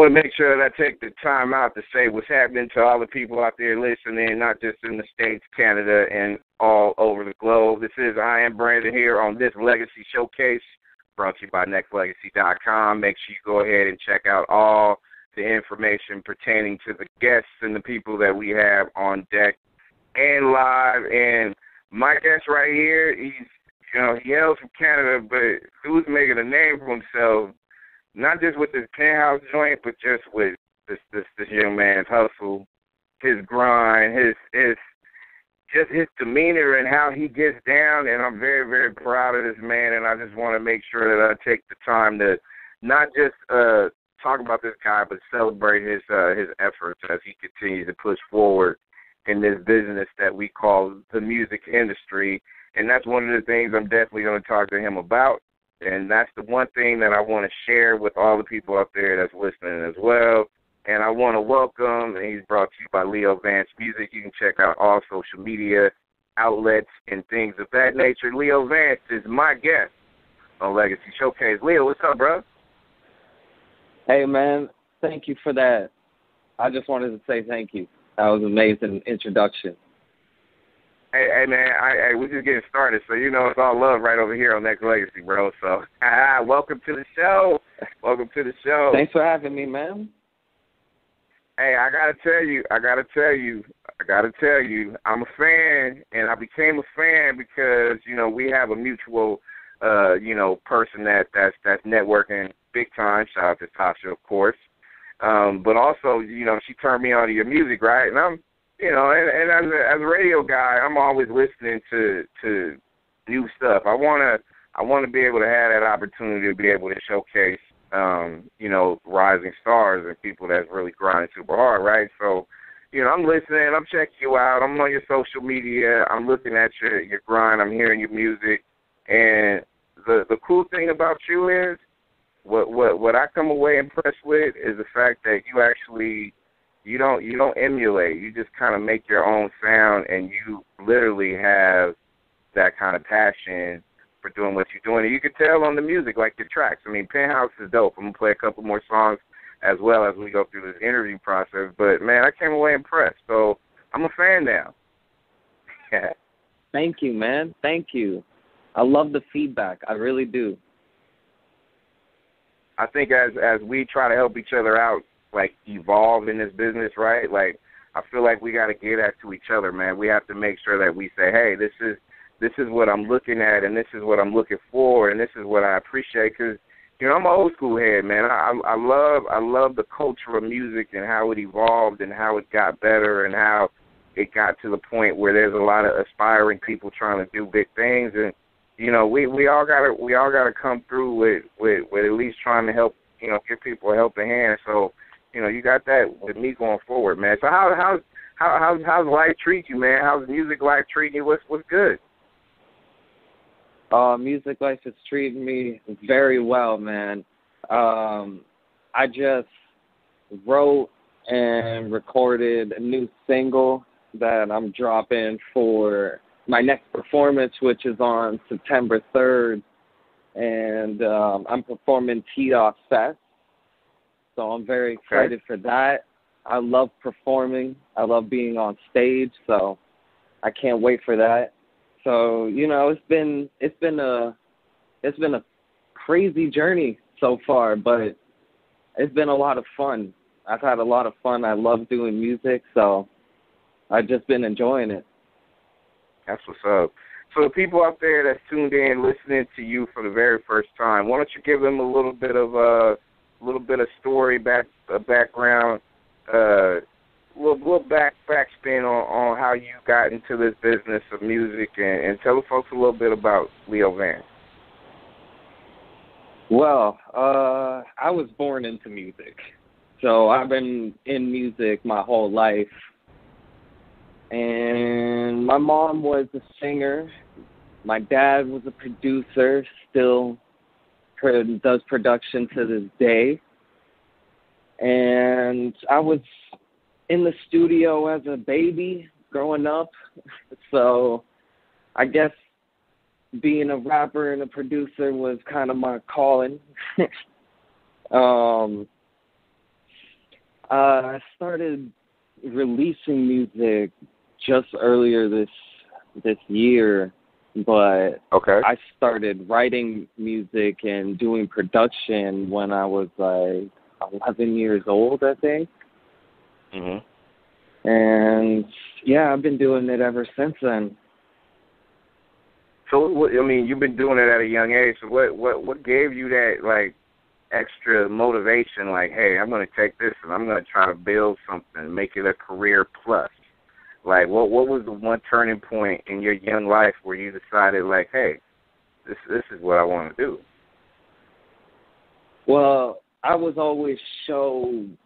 want to make sure that I take the time out to say what's happening to all the people out there listening, not just in the States, Canada, and all over the globe. This is I Am Branded here on this Legacy Showcase, brought to you by Nexxlegacy.com. Make sure you go ahead and check out all the information pertaining to the guests and the people that we have on deck and live. And my guest right here, he hails from Canada, but dude's making a name for himself, not just with his penthouse joint, but just with this young man's hustle, his grind, his demeanor and how he gets down. And I'm very, very proud of this man, and I just want to make sure that I take the time to not just talk about this guy, but celebrate his efforts as he continues to push forward in this business that we call the music industry. And that's one of the things I'm definitely going to talk to him about. And that's the one thing that I want to share with all the people out there that's listening as well. And I want to welcome, and he's brought to you by Leo Vance Music. You can check out all social media outlets and things of that nature. Leo Vance is my guest on Legacy Showcase. Leo, what's up, bro? Hey, man, thank you for that. I just wanted to say thank you. That was an amazing introduction. Hey, man, we're just getting started, so you know it's all love right over here on Nexxlegacy, bro. So, welcome to the show. Welcome to the show. Thanks for having me, man. Hey, I gotta tell you, I'm a fan, and I became a fan because we have a mutual, person that's networking big time. Shout out to Tasha, of course. But also, she turned me on to your music, right? And I'm. And as a radio guy, I'm always listening to new stuff. I want to be able to have that opportunity to be able to showcase, rising stars and people that's really grinding super hard, right? So, I'm listening. I'm checking you out. I'm on your social media. I'm looking at your grind. I'm hearing your music. And the cool thing about you is what I come away impressed with is the fact that you actually – You don't emulate. You just kind of make your own sound, and you literally have that kind of passion for doing what you're doing. And you can tell on the music, like your tracks. I mean, Penthouse is dope. I'm going to play a couple more songs as well as we go through this interview process. But, man, I came away impressed. So I'm a fan now. Thank you, man. Thank you. I love the feedback. I really do. I think as we try to help each other out, like, evolve in this business, right? Like, I feel like we got to get that to each other, man. We have to make sure that we say, hey, this is what I'm looking at, and this is what I'm looking for, and this is what I appreciate. Because, I'm an old school head, man. I love the culture of music and how it evolved and how it got better and how it got to the point where there's a lot of aspiring people trying to do big things. And, we all gotta come through with at least trying to help, give people a helping hand. So, you got that with me going forward, man. So how's life treating you, man? How's music life treating you? What's good? Music life is treating me very well, man. I just wrote and recorded a new single that I'm dropping for my next performance, which is on September 3rd. And I'm performing T-Dot Fest. So I'm very excited for that. I love performing. I love being on stage, so I can't wait for that. So, it's been a crazy journey so far, but it's been a lot of fun. I've had a lot of fun. I love doing music, so I've just been enjoying it. That's what's up. So the people out there that's tuned in, listening to you for the very first time, why don't you give them a little bit of story, background, little backspin on how you got into this business of music, and tell the folks a little bit about Leo Vance. Well, I was born into music, so I've been in music my whole life. And my mom was a singer. My dad was a producer, still does production to this day. And I was in the studio as a baby growing up. So I guess being a rapper and a producer was kind of my calling. I started releasing music just earlier this year, but Okay. I started writing music and doing production when I was like 11 years old, I think. Mhm. And yeah, I've been doing it ever since then. So, I mean, you've been doing it at a young age. So, what gave you that like extra motivation? Like, hey, I'm going to take this and I'm going to try to build something, make it a career plus. Like, what was the one turning point in your young life where you decided, like, hey, this is what I want to do? Well, I was always shown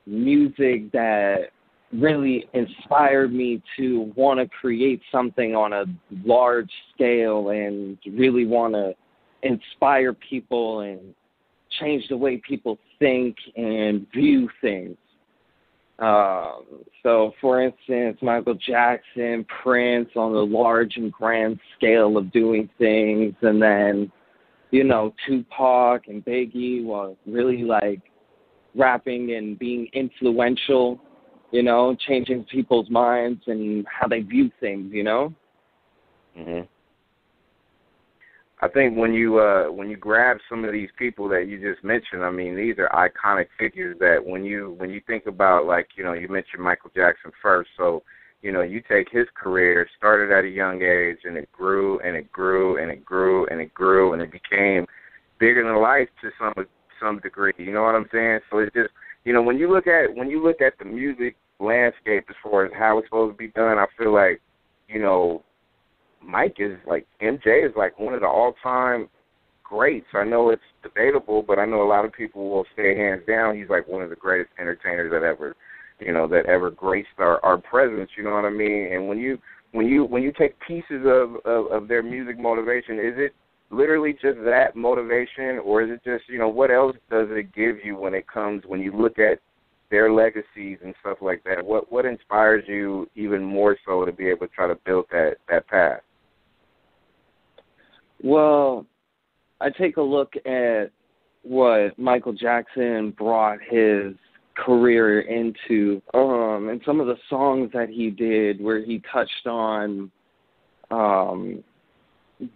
music that really inspired me to want to create something on a large scale and really want to inspire people and change the way people think and view things. So, for instance, Michael Jackson, Prince on the large and grand scale of doing things, and then, you know, Tupac and Biggie were really like rapping and being influential, you know, changing people's minds and how they view things, you know? Mhm. I think when you grab some of these people that you just mentioned, I mean, these are iconic figures that when you think about, like, you know, you mentioned Michael Jackson first, so, you know, you take his career, started at a young age, and it grew and it grew and it grew and it grew and it became bigger than life to some degree. You know what I'm saying? So it's just, you know, when you look at the music landscape as far as how it's supposed to be done, I feel like, you know, Mike is like, MJ is like one of the all-time greats. I know it's debatable, but I know a lot of people will say hands down he's like one of the greatest entertainers that ever graced our presence. You know what I mean? And when you take pieces of their music motivation, is it literally just that motivation, or is it just, you know, what else does it give you when you look at their legacies and stuff like that? What inspires you even more so to be able to try to build that path? Well, I take a look at what Michael Jackson brought his career into, and some of the songs that he did where he touched on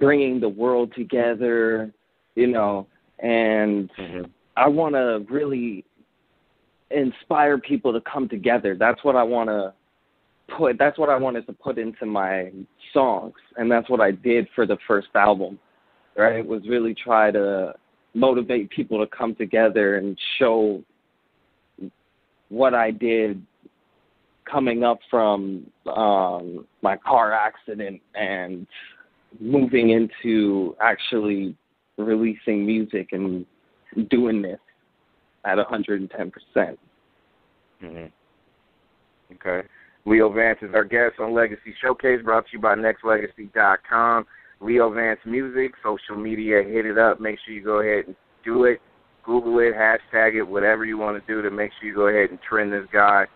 bringing the world together, you know, and I want to really inspire people to come together. That's what I wanted to put into my songs, and that's what I did for the first album, right? It was really try to motivate people to come together and show what I did coming up from my car accident and moving into actually releasing music and doing this at 110%. Okay. Leo Vance is our guest on Legacy Showcase, brought to you by Nexxlegacy.com. Leo Vance Music, social media, hit it up. Make sure you go ahead and do it. Google it, hashtag it, whatever you want to do to make sure you go ahead and trend this guy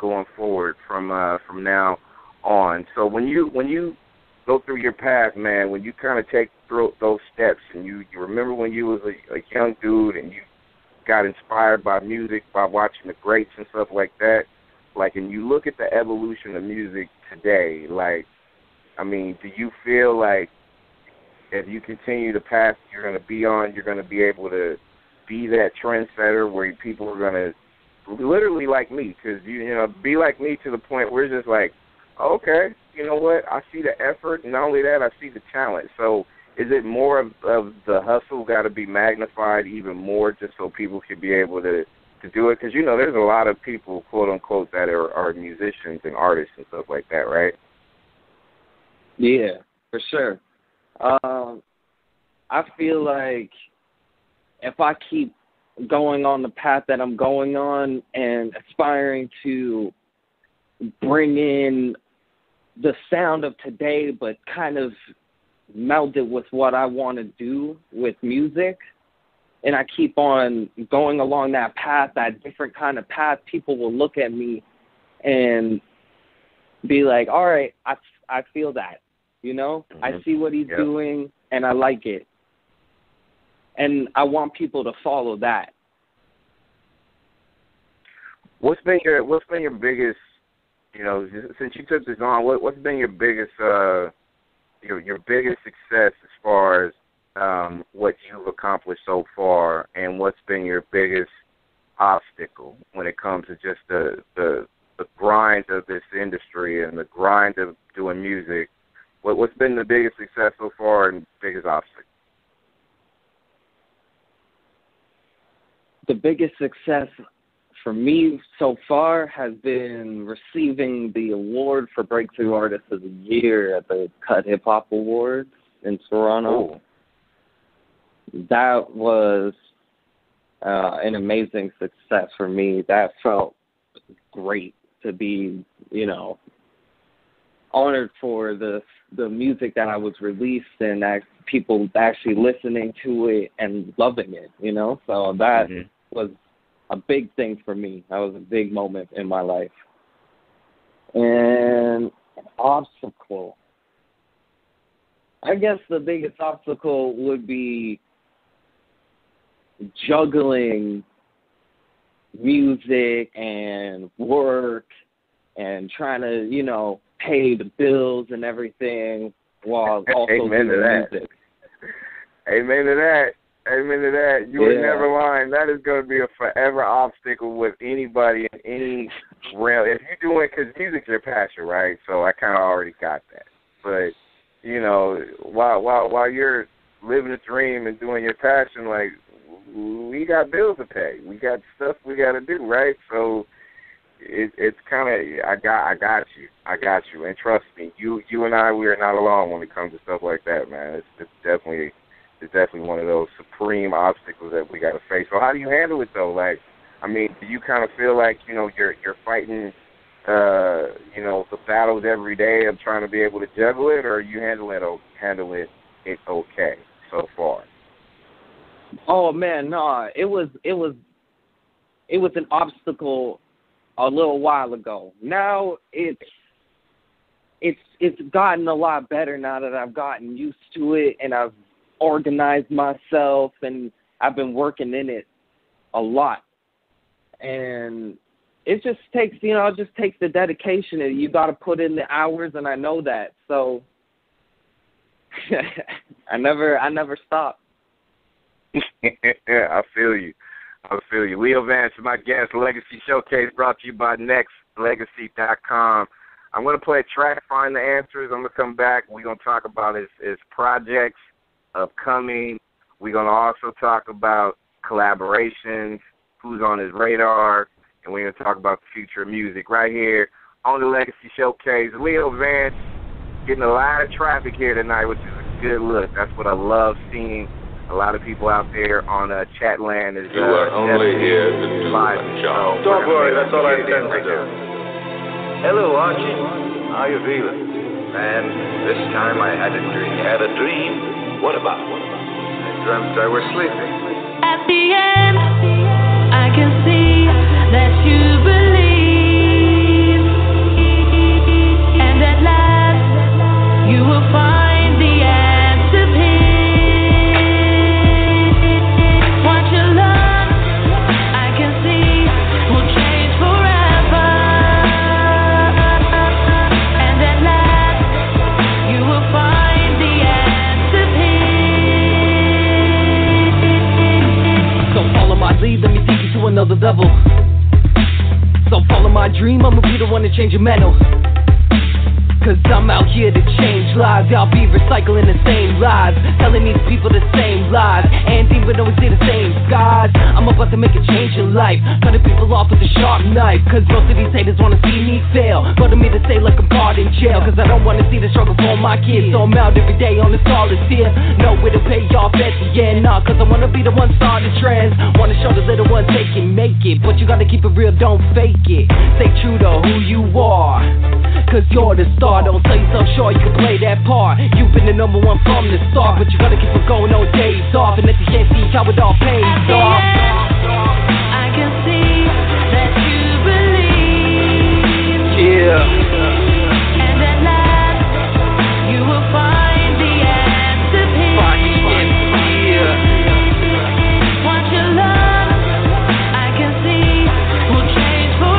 going forward from now on. So when you go through your path, man, when you kind of take through those steps, and you remember when you was a young dude and you got inspired by music, by watching the greats and stuff like that, like, and you look at the evolution of music today, like, I mean, do you feel like if you continue the path you're going to be on, you're going to be able to be that trendsetter where people are going to literally like me, because, you know, be like me to the point where it's just like, okay, you know what, I see the effort, and not only that, I see the talent. So is it more of the hustle got to be magnified even more just so people can be able to do it? Because, you know, there's a lot of people, quote-unquote, that are musicians and artists and stuff like that, right? Yeah, for sure. I feel like if I keep going on the path that I'm going on and aspiring to bring in the sound of today but kind of meld it with what I want to do with music, and I keep on going along that path, that different kind of path, people will look at me and be like, all right, I feel that, you know? I see what he's doing, and I like it. And I want people to follow that. What's been your biggest, since you took this on, what's been your biggest your biggest success as far as what you've accomplished so far, and what's been your biggest obstacle when it comes to just the grind of this industry and the grind of doing music? What's been the biggest success so far and biggest obstacle? The biggest success for me so far has been receiving the award for Breakthrough Artist of the Year at the Cut Hip Hop Awards in Toronto. Oh. That was an amazing success for me. That felt great to be, honored for the music that I was released and people actually listening to it and loving it, So that was a big thing for me. That was a big moment in my life. And an obstacle. I guess the biggest obstacle would be juggling music and work and trying to, pay the bills and everything while also Amen doing to that. music. Amen to that. Amen to that. You were never lying. That is going to be a forever obstacle with anybody in any realm. If you're doing, because music's your passion, right? So I kind of already got that. But while you're living a dream and doing your passion, like, we got bills to pay. We got stuff we got to do, right? So it's kind of I got you, and trust me, you and I, we are not alone when it comes to stuff like that, man. It's definitely one of those supreme obstacles that we got to face. So how do you handle it though? Like, I mean, do you kind of feel like you're fighting the battles every day of trying to be able to juggle it, or you handle it okay so far? Oh man, no, it was an obstacle a little while ago. Now it's gotten a lot better now that I've gotten used to it and I've organized myself and I've been working in it a lot. And it just takes, the dedication, and you got to put in the hours, and I know that. So I never stop. I feel you. Leo Vance is my guest. Legacy Showcase brought to you by Nexxlegacy.com. I'm going to play a track, Find the Answers. I'm going to come back. We're going to talk about his projects upcoming. We're going to also talk about collaborations, who's on his radar, and we're going to talk about the future of music right here on the Legacy Showcase. Leo Vance getting a lot of traffic here tonight, which is a good look. That's what I love seeing. A lot of people out there on Chatland is you are only here to do my job. Don't worry, that's all I intend to do. Hello, Archie. How you feeling? Man, this time I had a dream. You had a dream? What about? I dreamt I was sleeping. At the end, I can see that you believe, and at last you will find the answer. What you love, I can see, will change forever, and at last you will find the answer. So follow my lead, let me take you to another level. So follow my dream, I'ma be the one to change your mental. Cause I'm out here to change lives. Y'all be recycling the same lies, telling these people the same lies, and even always see the same skies. I'm about to make a change in life, cutting people off with a sharp knife. Cause most of these haters wanna see me fail, wanting me to stay like I'm caught in jail. Cause I don't wanna see the struggle for my kids. So I'm out every day on the solid here, know where to pay off at the end. Nah, cause I wanna be the one starting trends, wanna show the little ones they can make it. But you gotta keep it real, don't fake it. Stay true to who you are, cause you're the star. Don't tell yourself sure you can play that part. You've been the number one from the start, but you gotta keep it going on days off, and at the end see how it all pays off. I can see that you believe. Yeah. And at last you will find the answer. What you love, I can see, will change for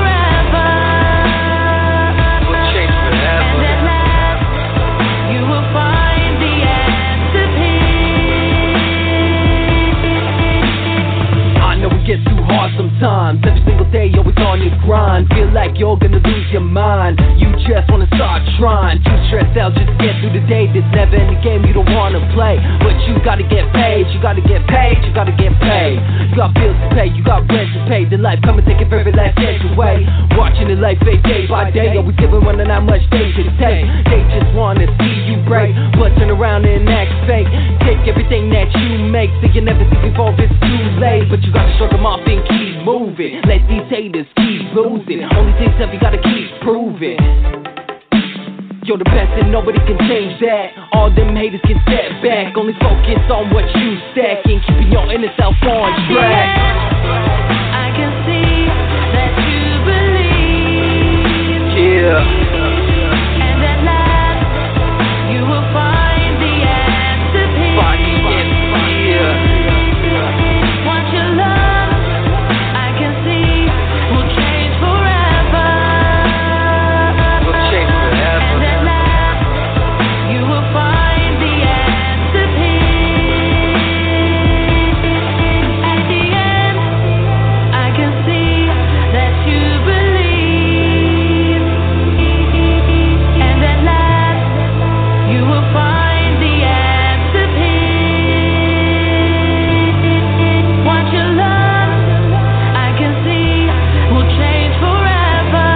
hard sometimes. Every single day, always on your grind. Feel like you're gonna lose your mind. You just wanna start trying. Too stressed out just to get through the day. There's never any game you don't wanna play. But you gotta get paid, you gotta get paid, you gotta get paid. You got bills to pay, you got rent to pay. Then life come and take your very last chance away. Watching the life fade day by day. Always giving one and how much they can take. They just wanna see you break, but turn around and act fake. Take everything that you make, so you never see before it's too late. But you gotta shrug them off and keep moving. Let these haters keep losing. Only things that you gotta keep proving. You're the best and nobody can change that. All them haters can step back. Only focus on what you stack and keeping your inner self on track. I can see that you believe. Yeah. And at last you will find the answer. What you love, I can see, will change forever. And at last you will find the answer. At the end, I can see that you believe. And at last you will find the answer. What you love, I can see, will change forever.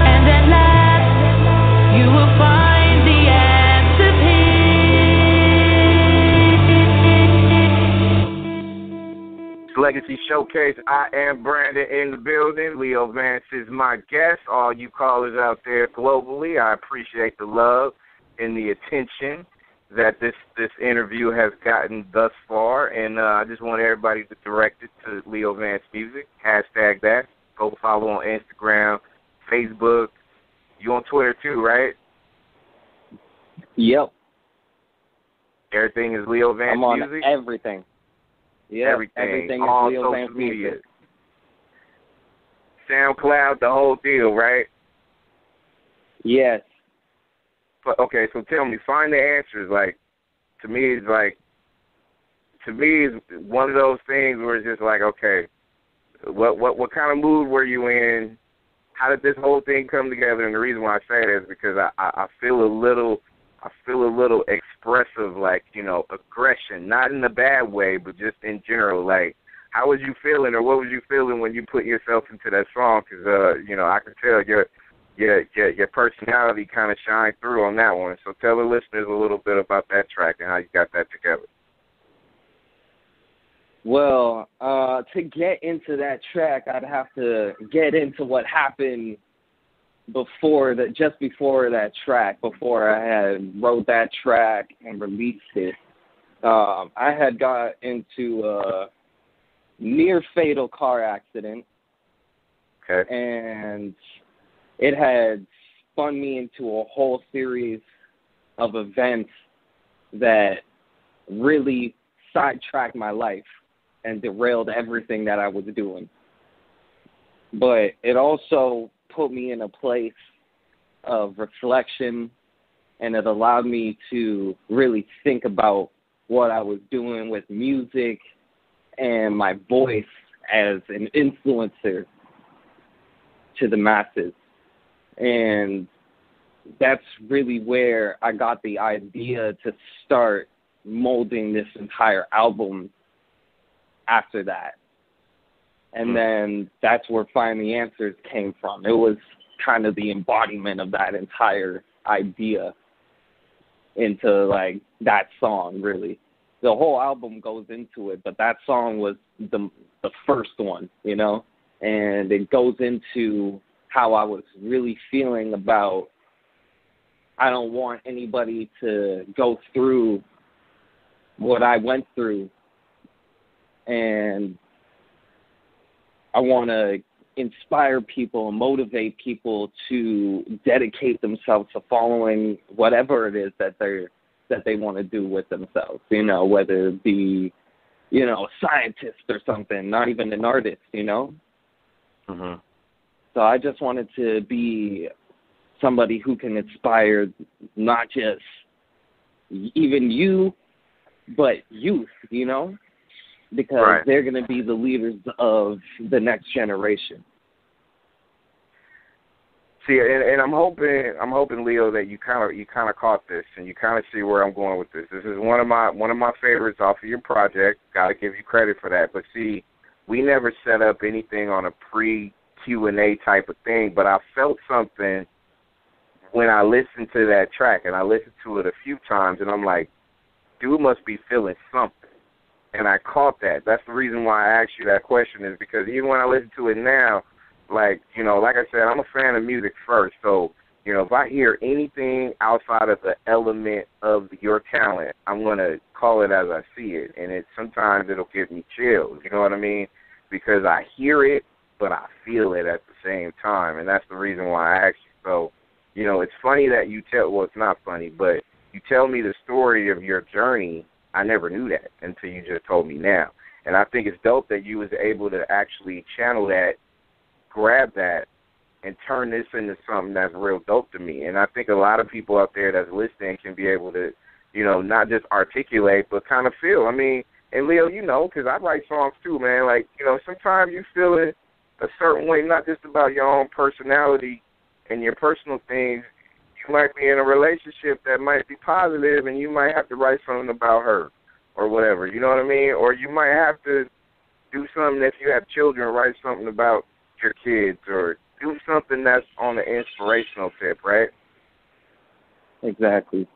And at last you will find the answer. Legacy Showcase. I am Brandon in the building. Leo Vance is my guest. All you callers out there globally, I appreciate the love and the attention that this interview has gotten thus far. And I just want everybody to direct it to Leo Vance Music. Hashtag that. Go follow on Instagram, Facebook. You on Twitter too, right? Yep. Everything is Leo Vance I'm on Music? everything. Yeah, everything is all Leo social Vance media. Music. SoundCloud, the whole deal, right? Yes. But, okay, so tell me, find the answers. Like, to me, it's one of those things where it's just like, okay, what kind of mood were you in? How did this whole thing come together? And the reason why I say that is because I feel a little expressive, like, you know, aggression, not in a bad way, but just in general. Like, how was you feeling, or what was you feeling when you put yourself into that song? Because, you know, I could tell your personality kind of shined through on that one. So tell the listeners a little bit about that track and how you got that together. Well, to get into that track, I'd have to get into what happened before that track, before I had wrote that track and released it. I had got into a near fatal car accident. Okay. And it had spun me into a whole series of events that really sidetracked my life and derailed everything that I was doing. But it also put me in a place of reflection, and it allowed me to really think about what I was doing with music and my voice as an influencer to the masses. And that's really where I got the idea to start molding this entire album after that. And then that's where Find the Answers came from. It was kind of the embodiment of that entire idea into, like, that song, really. The whole album goes into it, but that song was the first one, you know? And it goes into how I was really feeling about, I don't want anybody to go through what I went through, and I want to inspire people and motivate people to dedicate themselves to following whatever it is that they want to do with themselves, you know, whether it be, you know, a scientist or something, not even an artist, you know? Mm-hmm. So I just wanted to be somebody who can inspire not just even you, but youth, you know? because they're going to be the leaders of the next generation. See, and I'm hoping, Leo, that you kind of caught this and you kind of see where I'm going with this. This is one of my favorites off of your project. Got to give you credit for that. But see, we never set up anything on a pre-Q&A type of thing. But I felt something when I listened to that track, and I listened to it a few times, and I'm like, dude must be feeling something. And I caught that. That's the reason why I asked you that question, is because even when I listen to it now, like I said, I'm a fan of music first. So, if I hear anything outside of the element of your talent, I'm going to call it as I see it. And sometimes it'll give me chills, you know what I mean? Because I hear it, but I feel it at the same time. And that's the reason why I asked you. So, it's funny that it's not funny, but you tell me the story of your journey. I never knew that until you just told me now. And I think it's dope that you was able to actually channel that, grab that, and turn this into something that's real dope to me. And I think a lot of people out there that's listening can be able to, not just articulate, but kind of feel. I mean, and Leo, because I write songs too, man. Like, sometimes you feel it a certain way, not just about your own personality and your personal things. You might be in a relationship that might be positive, and you might have to write something about her or whatever, you know what I mean? Or you might have to do something, if you have children, write something about your kids, or do something that's on the inspirational tip, right? Exactly.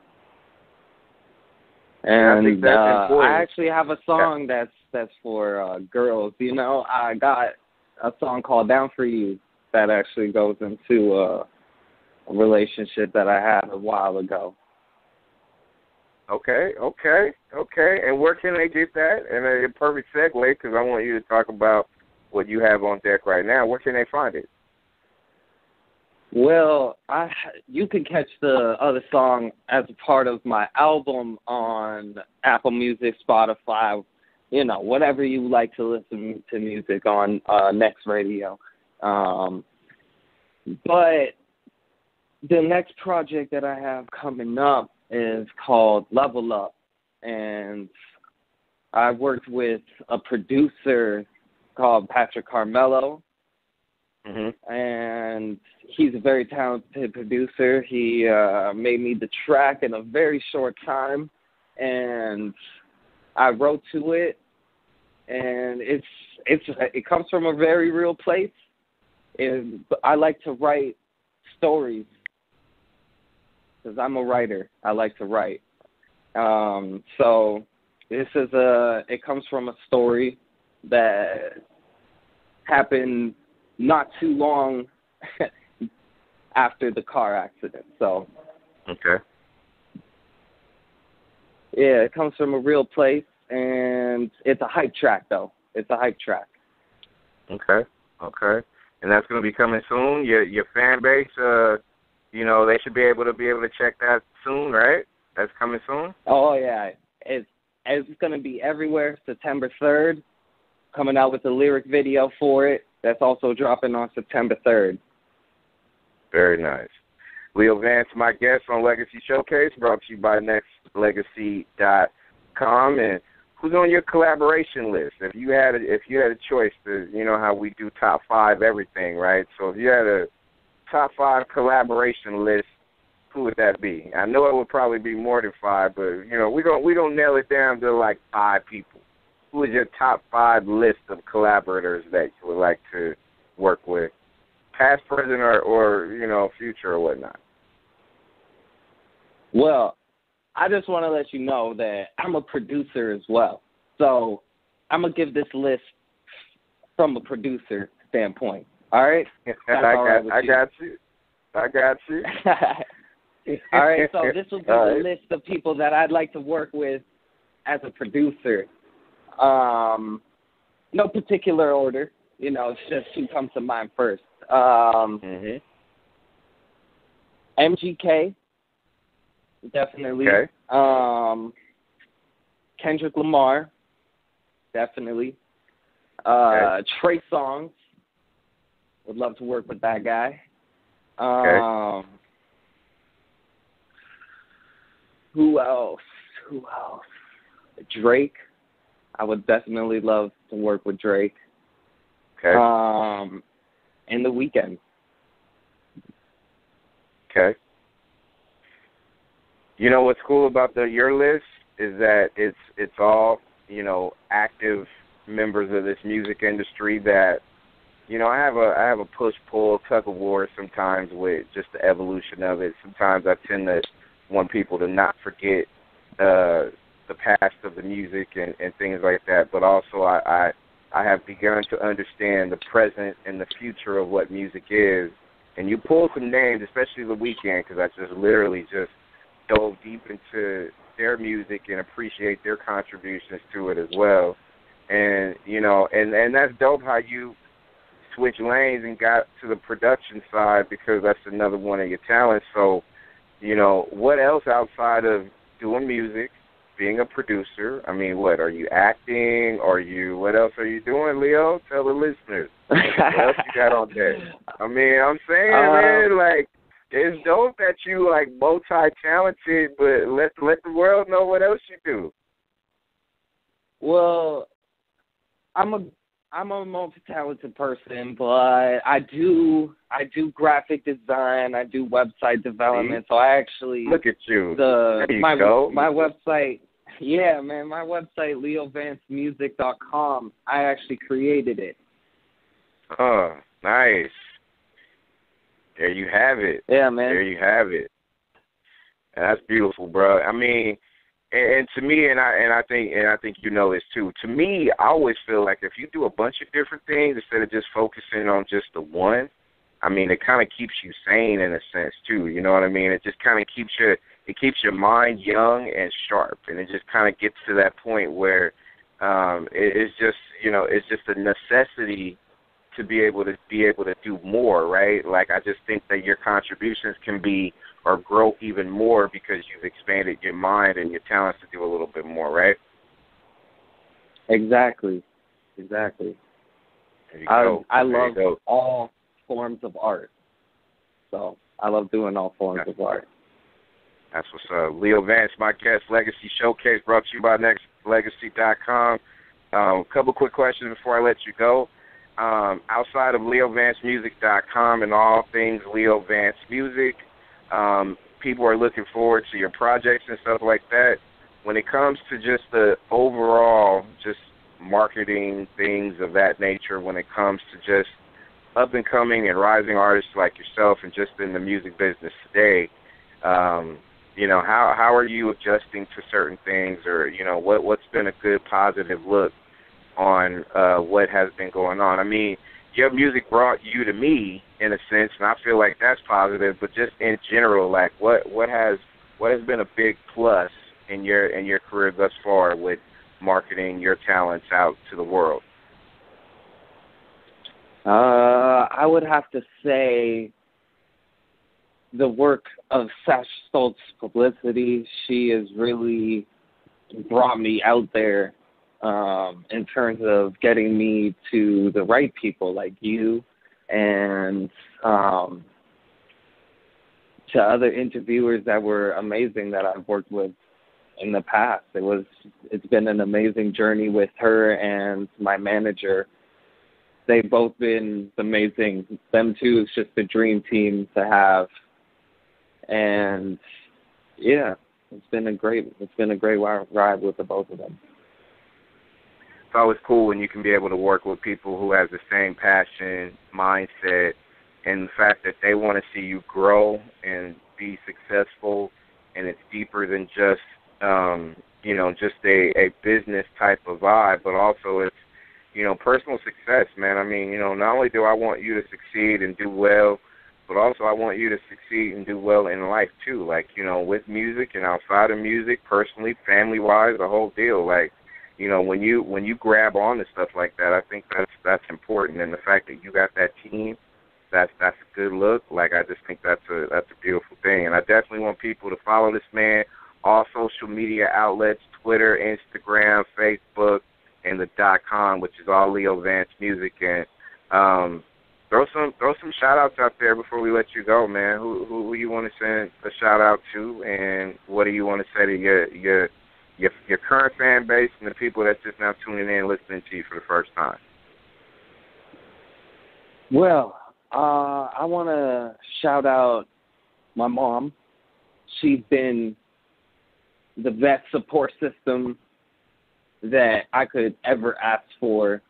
And I think that's important. I actually have a song that's for girls. I got a song called "Down for You" that actually goes into a relationship that I had a while ago. Okay. And where can they get that? And a perfect segue, because I want you to talk about what you have on deck right now. Where can they find it? Well, you can catch the other song as a part of my album on Apple Music, Spotify, whatever you like to listen to music on, Next Radio. But the next project that I have coming up is called Level Up, and I worked with a producer called Patrick Carmelo, and he's a very talented producer. He made me the track in a very short time, and I wrote to it, and it comes from a very real place. And I like to write stories because I'm a writer. I like to write. So this is it comes from a story that happened not too long after the car accident. So, okay. Yeah, it comes from a real place, and it's a hype track, though. It's a hype track. Okay. And that's going to be coming soon. Your fan base, they should be able to check that soon, right? That's coming soon. Oh yeah, it's going to be everywhere. September 3rd, coming out with the lyric video for it. That's also dropping on September 3rd. Very nice. Leo Vance, my guest on Legacy Showcase, brought to you by Nexxlegacy.com. And who's on your collaboration list? If you had a choice to, how we do top 5 everything, right? So if you had a top 5 collaboration list, who would that be? I know it would probably be more than 5, but we don't nail it down to like 5 people. Who is your top 5 list of collaborators that you would like to work with, past, present, or future or whatnot? Well, I just want to let you know that I'm a producer as well. So I'm going to give this list from a producer standpoint. All right? I got you. All right, so this will be the list of people that I'd like to work with as a producer. No particular order. It's just who comes to mind first. MGK, definitely. Okay. Kendrick Lamar, definitely. Trey Songz, would love to work with that guy. Who else? Drake. I would definitely love to work with Drake. Okay. In the weekend. Okay. You know what's cool about your list is that it's all, you know, active members of this music industry that, you know, I have a push-pull, tug-of-war sometimes with just the evolution of it. Sometimes I tend to want people to not forget the past of the music and things like that, but also I have begun to understand the present and the future of what music is. And you pull some names, especially the weekend, because I just literally just dove deep into their music and appreciate their contributions to it as well. And, you know, and that's dope how you switch lanes and got to the production side, because that's another one of your talents. So, you know, what else outside of doing music, being a producer? I mean, what, are you acting? What else are you doing, Leo? Tell the listeners. What else you got on there? I mean, I'm saying, man, like, it's dope that you, like, multi-talented, but let the world know what else you do. Well, I'm a multi-talented person, but I do graphic design. I do website development. So I actually look at you. My website. Yeah, man, my website leovancemusic.com. I actually created it. Oh, nice. There you have it. Yeah, man. There you have it. That's beautiful, bro. I mean, and to me, and I think you know this too. To me, I always feel like if you do a bunch of different things instead of just focusing on just the one, I mean, it kind of keeps you sane in a sense too. You know what I mean? It just kind of keeps your mind young and sharp, and it just kind of gets to that point where it's just, you know, it's just a necessity to be able to do more, right? Like, I just think that your contributions can be or grow even more because you've expanded your mind and your talents to do a little bit more, right? Exactly. I love go. all forms of art. So I love doing all forms of art. That's what's up. Leo Vance, my guest, Legacy Showcase, brought to you by Nexxlegacy.com. A couple quick questions before I let you go. Outside of LeoVanceMusic.com and all things Leo Vance Music, people are looking forward to your projects and stuff like that. When it comes to just the overall just marketing, things of that nature, when it comes to just up-and-coming and rising artists like yourself and just in the music business today, you know, how are you adjusting to certain things, or, you know, what's been a good positive look on what has been going on? I mean, your music brought you to me in a sense, and I feel like that's positive. But just in general, like what has been a big plus in your career thus far with marketing your talents out to the world? I would have to say the work of Sash Stoltz Publicity. She has really brought me out there in terms of getting me to the right people like you, and to other interviewers that were amazing that I've worked with in the past. It's been an amazing journey with her and my manager. They've both been amazing. Them two is just a dream team to have. And yeah, it's been a great ride with the both of them. It's always cool when you can be able to work with people who have the same passion, mindset, and the fact that they want to see you grow and be successful. And it's deeper than just, just a business type of vibe, but also it's, personal success, man. I mean, not only do I want you to succeed and do well, but also I want you to succeed and do well in life too. Like, with music and outside of music, personally, family-wise, the whole deal. Like, when you grab on to stuff like that, I think that's important. And the fact that you got that team, that's a good look. Like, I just think that's a beautiful thing. And I definitely want people to follow this man, all social media outlets, Twitter, Instagram, Facebook, and the .com, which is all Leo Vance Music. And throw some shout-outs out there before we let you go, man. Who you want to send a shout-out to, and what do you want to say to your current fan base and the people that's just now tuning in, listening to you for the first time? Well, I want to shout out my mom. She's been the best support system that I could ever ask for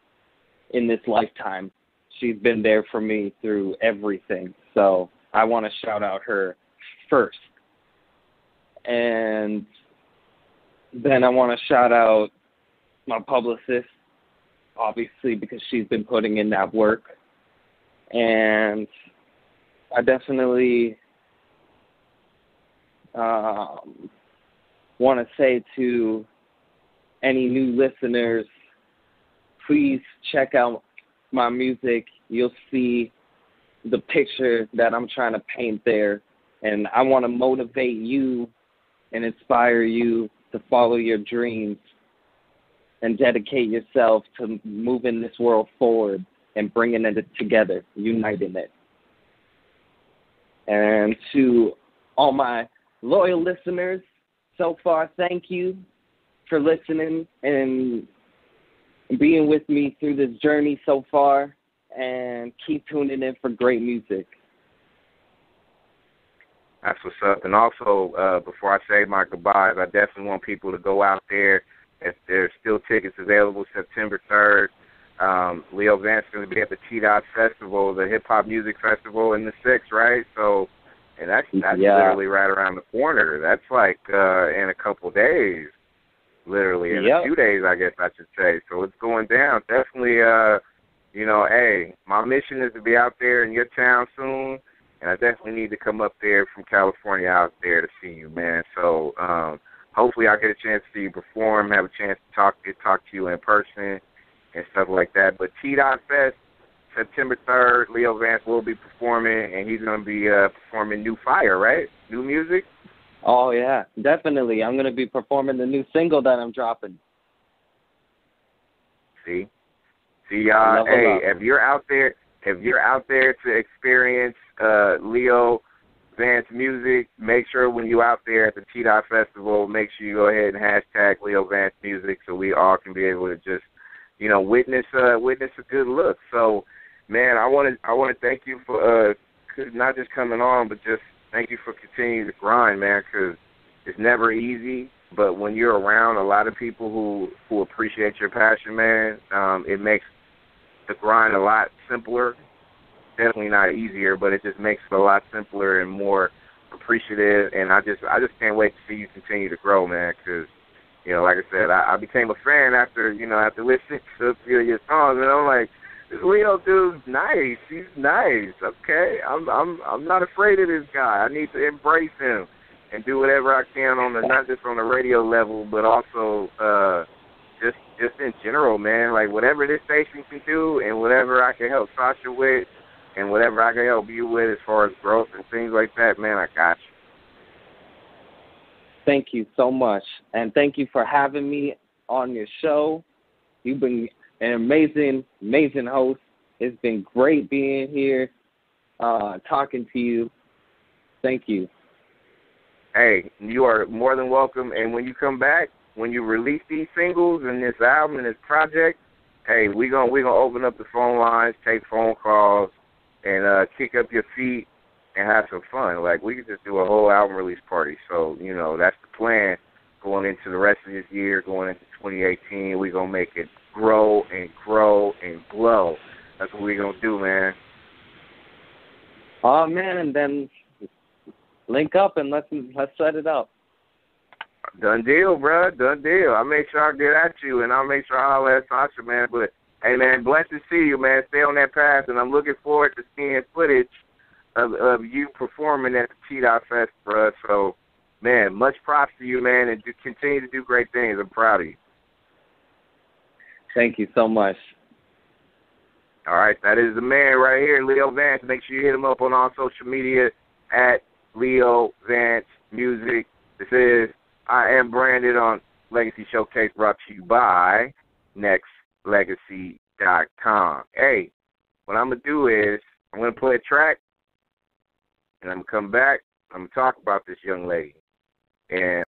in this lifetime. She's been there for me through everything. So I want to shout out her first. And then I want to shout out my publicist, obviously, because she's been putting in that work. And I definitely want to say to any new listeners, please check out my music. You'll see the picture that I'm trying to paint there. And I want to motivate you and inspire you to follow your dreams and dedicate yourself to moving this world forward and bringing it together, uniting it. And to all my loyal listeners so far, thank you for listening and being with me through this journey so far, and keep tuning in for great music. That's what's up. And also, before I say my goodbyes, I definitely want people to go out there. If there's still tickets available, September 3rd, Leo Vance is going to be at the T-Dot Festival, the hip-hop music festival in the 6th, right? So, and that's literally right around the corner. That's like in a couple days, literally. In a few days, I guess I should say. So it's going down. Definitely, hey, my mission is to be out there in your town soon. And I definitely need to come up there from California out there to see you, man. So hopefully I'll get a chance to see you perform, have a chance to talk to you in person and stuff like that. But T-Dot Fest, September 3rd, Leo Vance will be performing, and he's going to be performing New Fire, right? New music? Oh, yeah, definitely. I'm going to be performing the new single that I'm dropping. See, y'all, hey, if you're out there to experience Leo Vance music, make sure when you're out there at the T-Dot Festival, make sure you go ahead and hashtag Leo Vance music so we all can be able to just, witness a good look. So, man, I want to thank you for not just coming on, but just thank you for continuing to grind, man, because it's never easy. But when you're around a lot of people who appreciate your passion, man, it makes the grind a lot simpler. Definitely not easier, but it just makes it a lot simpler and more appreciative. And I just can't wait to see you continue to grow, man. Because like I said, I became a fan after listening to a few of your songs, and I'm like, this Leo dude's nice. He's nice. Okay, I'm not afraid of this guy. I need to embrace him and do whatever I can not just on the radio level, but also just in general, man. Like whatever this station can do, and whatever I can help Sasha with, and whatever I can help you with as far as growth and things like that, man, I got you. Thank you so much. And thank you for having me on your show. You've been an amazing, amazing host. It's been great being here, talking to you. Thank you. Hey, you are more than welcome. And when you come back, when you release these singles and this album and this project, hey, we're gonna open up the phone lines, take phone calls, and kick up your feet and have some fun. Like, we could just do a whole album release party. So, that's the plan going into the rest of this year, going into 2018. We're going to make it grow and grow and glow. That's what we're going to do, man. Oh, man, and then link up and let's set it up. Done deal, bro. Done deal. I'll make sure I get at you, and I'll make sure I holler at Sasha, man. But, hey, man, blessed to see you, man. Stay on that path, and I'm looking forward to seeing footage of you performing at the T-Dot Fest, bro. So, man, much props to you, man, and continue to do great things. I'm proud of you. Thank you so much. All right, that is the man right here, Leo Vance. Make sure you hit him up on all social media at Leo Vance Music. This is I Am Branded on Legacy Showcase, brought to you by Nexxlegacy.com. Hey, what I'm going to do is I'm going to play a track, and I'm going to come back. I'm going to talk about this young lady. And